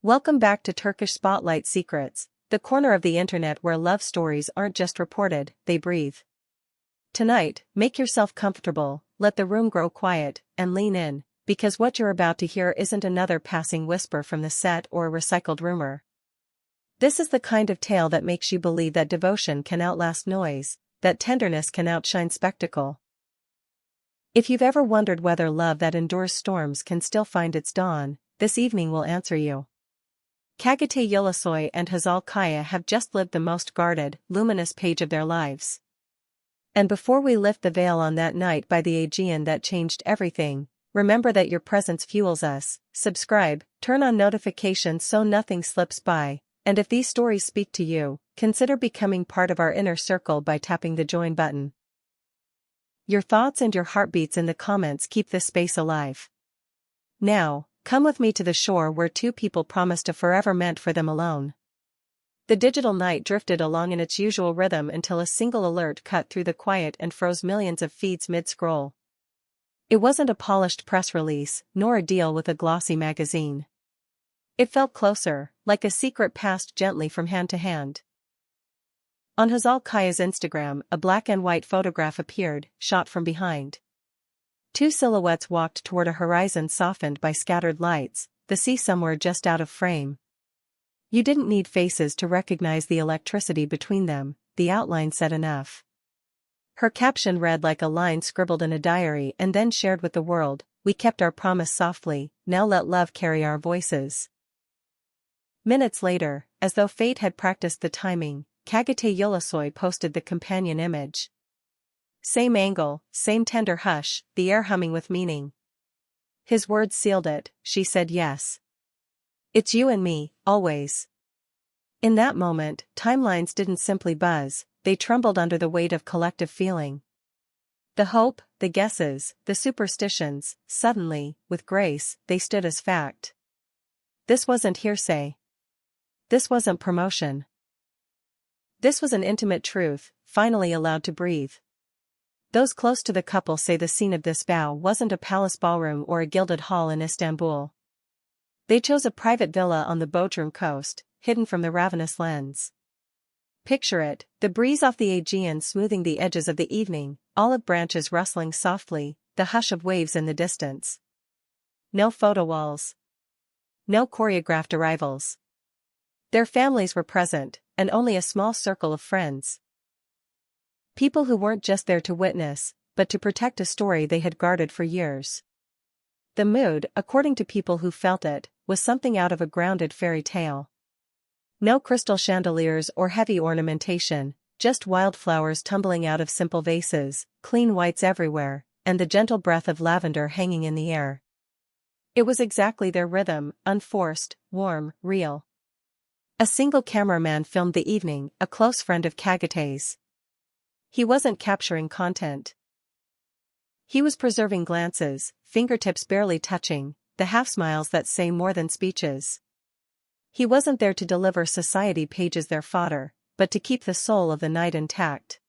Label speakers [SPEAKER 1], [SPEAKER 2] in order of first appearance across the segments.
[SPEAKER 1] Welcome back to Turkish Spotlight Secrets, the corner of the internet where love stories aren't just reported, they breathe. Tonight, make yourself comfortable, let the room grow quiet, and lean in, because what you're about to hear isn't another passing whisper from the set or a recycled rumor. This is the kind of tale that makes you believe that devotion can outlast noise, that tenderness can outshine spectacle. If you've ever wondered whether love that endures storms can still find its dawn, this evening will answer you. Çağatay Ulusoy and Hazal have just lived the most guarded, luminous page of their lives. And before we lift the veil on that night by the Aegean that changed everything, remember that your presence fuels us. Subscribe, turn on notifications so nothing slips by, and if these stories speak to you, consider becoming part of our inner circle by tapping the join button. Your thoughts and your heartbeats in the comments keep this space alive. Now, come with me to the shore where two people promised a forever meant for them alone. The digital night drifted along in its usual rhythm until a single alert cut through the quiet and froze millions of feeds mid-scroll. It wasn't a polished press release, nor a deal with a glossy magazine. It felt closer, like a secret passed gently from hand to hand. On Hazal Instagram, a black and white photograph appeared, shot from behind. Two silhouettes walked toward a horizon softened by scattered lights, the sea somewhere just out of frame. You didn't need faces to recognize the electricity between them, the outline said enough. Her caption read like a line scribbled in a diary and then shared with the world, "We kept our promise softly, now let love carry our voices." Minutes later, as though fate had practiced the timing, Çağatay Ulusoy posted the companion image. Same angle, same tender hush, the air humming with meaning. His words sealed it, she said yes. It's you and me, always. In that moment, timelines didn't simply buzz, they trembled under the weight of collective feeling. The hope, the guesses, the superstitions, suddenly, with grace, they stood as fact. This wasn't hearsay. This wasn't promotion. This was an intimate truth, finally allowed to breathe. Those close to the couple say the scene of this vow wasn't a palace ballroom or a gilded hall in Istanbul. They chose a private villa on the Bodrum coast, hidden from the ravenous lens. Picture it, the breeze off the Aegean smoothing the edges of the evening, olive branches rustling softly, the hush of waves in the distance. No photo walls. No choreographed arrivals. Their families were present, and only a small circle of friends. People who weren't just there to witness, but to protect a story they had guarded for years. The mood, according to people who felt it, was something out of a grounded fairy tale. No crystal chandeliers or heavy ornamentation, just wildflowers tumbling out of simple vases, clean whites everywhere, and the gentle breath of lavender hanging in the air. It was exactly their rhythm, unforced, warm, real. A single cameraman filmed the evening, a close friend of Çağatay's. He wasn't capturing content. He was preserving glances, fingertips barely touching, the half-smiles that say more than speeches. He wasn't there to deliver society pages their fodder, but to keep the soul of the night intact.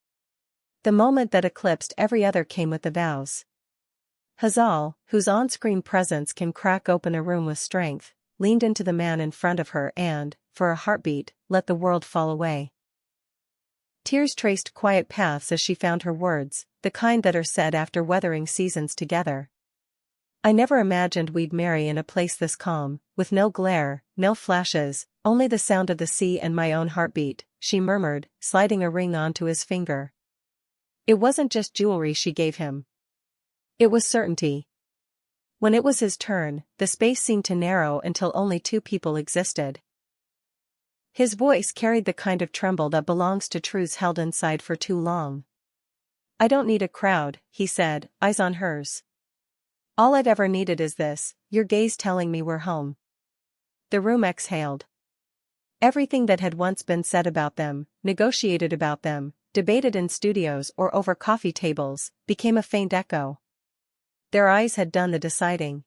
[SPEAKER 1] The moment that eclipsed every other came with the vows. Hazal, whose on-screen presence can crack open a room with strength, leaned into the man in front of her and, for a heartbeat, let the world fall away. Tears traced quiet paths as she found her words, the kind that are said after weathering seasons together. I never imagined we'd marry in a place this calm, with no glare, no flashes, only the sound of the sea and my own heartbeat, she murmured, sliding a ring onto his finger. It wasn't just jewelry she gave him. It was certainty. When it was his turn, the space seemed to narrow until only two people existed. His voice carried the kind of tremble that belongs to truths held inside for too long. I don't need a crowd, he said, eyes on hers. All I've ever needed is this, your gaze telling me we're home. The room exhaled. Everything that had once been said about them, negotiated about them, debated in studios or over coffee tables, became a faint echo. Their eyes had done the deciding.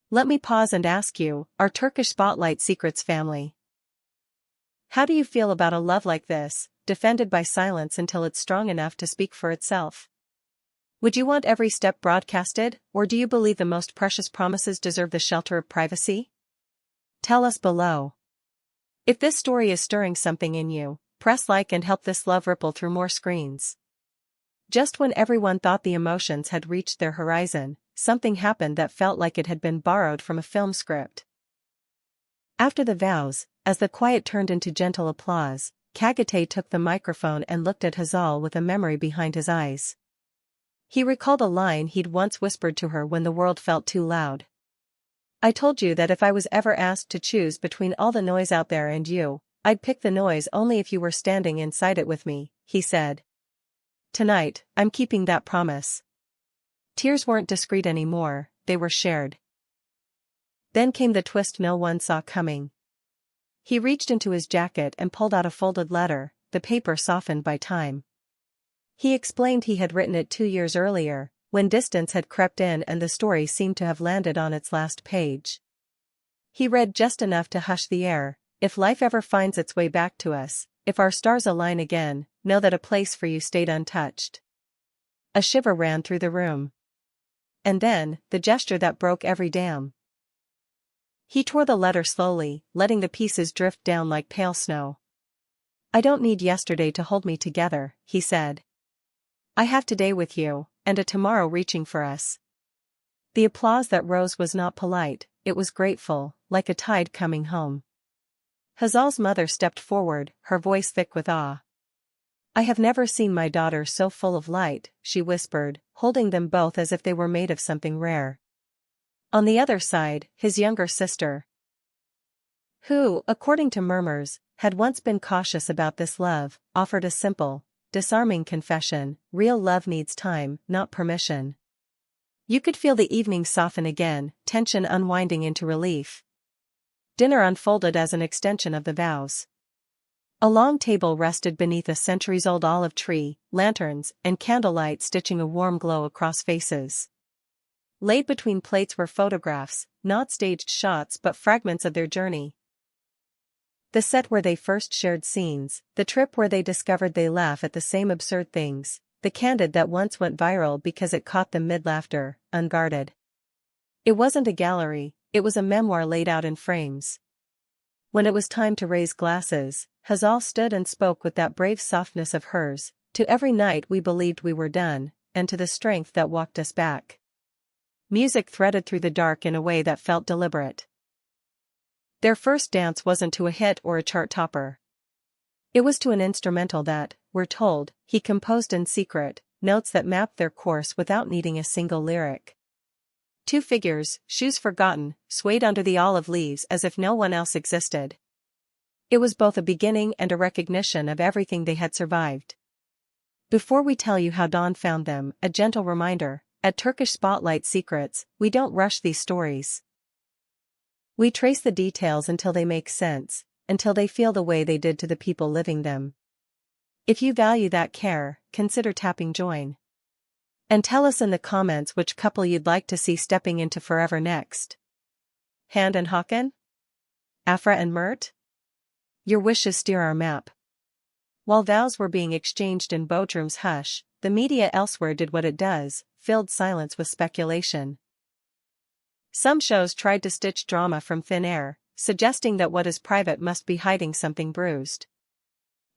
[SPEAKER 1] Let me pause and ask you, our Turkish Spotlight Secrets family. How do you feel about a love like this, defended by silence until it's strong enough to speak for itself? Would you want every step broadcasted, or do you believe the most precious promises deserve the shelter of privacy? Tell us below. If this story is stirring something in you, press like and help this love ripple through more screens. Just when everyone thought the emotions had reached their horizon, something happened that felt like it had been borrowed from a film script. After the vows, as the quiet turned into gentle applause, Çağatay took the microphone and looked at Hazal with a memory behind his eyes. He recalled a line he'd once whispered to her when the world felt too loud. "I told you that if I was ever asked to choose between all the noise out there and you, I'd pick the noise only if you were standing inside it with me," he said. "Tonight, I'm keeping that promise." Tears weren't discreet anymore, they were shared. Then came the twist no one saw coming. He reached into his jacket and pulled out a folded letter, the paper softened by time. He explained he had written it 2 years earlier, when distance had crept in and the story seemed to have landed on its last page. He read just enough to hush the air. "If life ever finds its way back to us, if our stars align again, know that a place for you stayed untouched." A shiver ran through the room. And then, the gesture that broke every dam. He tore the letter slowly, letting the pieces drift down like pale snow. "I don't need yesterday to hold me together," he said. "I have today with you, and a tomorrow reaching for us." The applause that rose was not polite, it was grateful, like a tide coming home. Hazal's mother stepped forward, her voice thick with awe. "I have never seen my daughter so full of light," she whispered, holding them both as if they were made of something rare. On the other side, his younger sister, who, according to murmurs, had once been cautious about this love, offered a simple, disarming confession: real love needs time, not permission. You could feel the evening soften again, tension unwinding into relief. Dinner unfolded as an extension of the vows. A long table rested beneath a centuries-old olive tree, lanterns and candlelight stitching a warm glow across faces. Laid between plates were photographs, not staged shots but fragments of their journey. The set where they first shared scenes, the trip where they discovered they laugh at the same absurd things, the candid that once went viral because it caught them mid-laughter, unguarded. It wasn't a gallery, it was a memoir laid out in frames. When it was time to raise glasses, Hazal stood and spoke with that brave softness of hers: "To every night we believed we were done, and to the strength that walked us back." Music threaded through the dark in a way that felt deliberate. Their first dance wasn't to a hit or a chart topper. It was to an instrumental that, we're told, he composed in secret, notes that mapped their course without needing a single lyric. Two figures, shoes forgotten, swayed under the olive leaves as if no one else existed. It was both a beginning and a recognition of everything they had survived. Before we tell you how dawn found them, a gentle reminder: at Turkish Spotlight Secrets, we don't rush these stories. We trace the details until they make sense, until they feel the way they did to the people living them. If you value that care, consider tapping join. And tell us in the comments which couple you'd like to see stepping into forever next. Hand and Hakan? Afra and Mert? Your wishes steer our map. While vows were being exchanged in Bodrum's hush, the media elsewhere did what it does, filled silence with speculation. Some shows tried to stitch drama from thin air, suggesting that what is private must be hiding something bruised.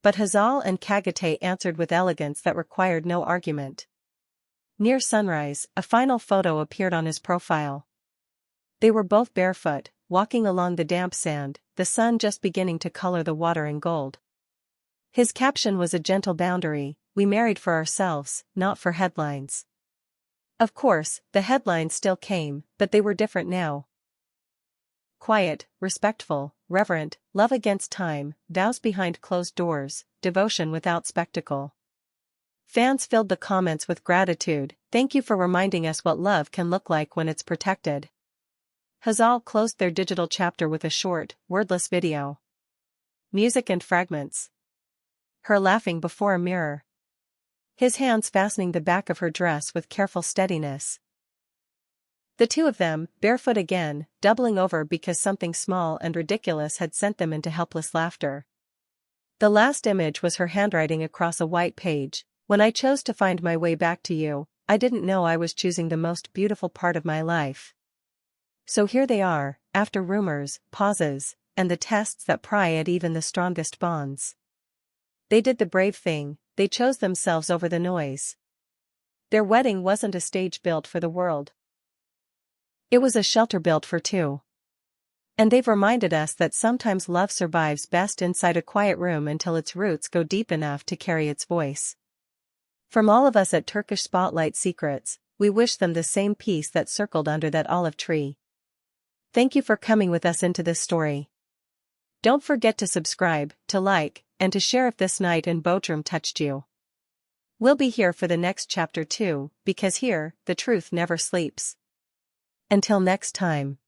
[SPEAKER 1] But Hazal and Çağatay answered with elegance that required no argument. Near sunrise, a final photo appeared on his profile. They were both barefoot, walking along the damp sand, the sun just beginning to color the water in gold. His caption was a gentle boundary: "We married for ourselves, not for headlines." Of course, the headlines still came, but they were different now. Quiet, respectful, reverent, love against time, vows behind closed doors, devotion without spectacle. Fans filled the comments with gratitude: "Thank you for reminding us what love can look like when it's protected." Hazal closed their digital chapter with a short, wordless video. Music and fragments. Her laughing before a mirror. His hands fastening the back of her dress with careful steadiness. The two of them, barefoot again, doubling over because something small and ridiculous had sent them into helpless laughter. The last image was her handwriting across a white page: "When I chose to find my way back to you, I didn't know I was choosing the most beautiful part of my life." So here they are, after rumors, pauses, and the tests that pry at even the strongest bonds. They did the brave thing, they chose themselves over the noise. Their wedding wasn't a stage built for the world. It was a shelter built for two. And they've reminded us that sometimes love survives best inside a quiet room until its roots go deep enough to carry its voice. From all of us at Turkish Spotlight Secrets, we wish them the same peace that circled under that olive tree. Thank you for coming with us into this story. Don't forget to subscribe, to like, and to share if this night in Bodrum touched you. We'll be here for the next chapter too, because here, the truth never sleeps. Until next time.